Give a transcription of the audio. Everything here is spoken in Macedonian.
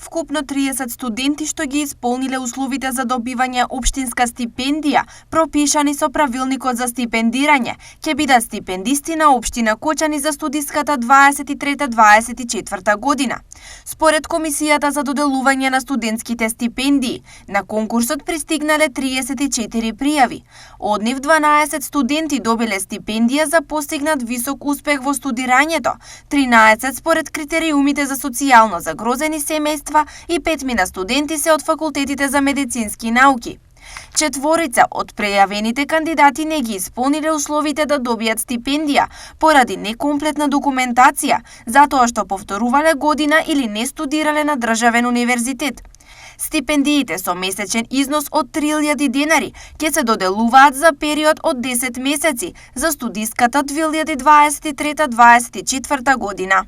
Вкупно 30 студенти што ги исполниле условите за добивање општинска стипендија, пропишани со правилникот за стипендирање, ќе бидат стипендисти на општина Кочани за студиската 23-24 година. Според Комисијата за доделување на студентските стипендии, на конкурсот пристигнале 34 пријави. Од нив 12 студенти добиле стипендија за постигнат висок успех во студирањето, 13 според критериумите за социјално загрозени семејства и 5 студенти се од факултетите за медицински науки. 4 од прејавените кандидати не ги исполниле условите да добијат стипендија поради некомплетна документација, затоа што повторувале година или не студирале на државен универзитет. Стипендиите со месечен износ од 3000 денари ќе се доделуваат за период од 10 месеци за студиската 2023-2024 година.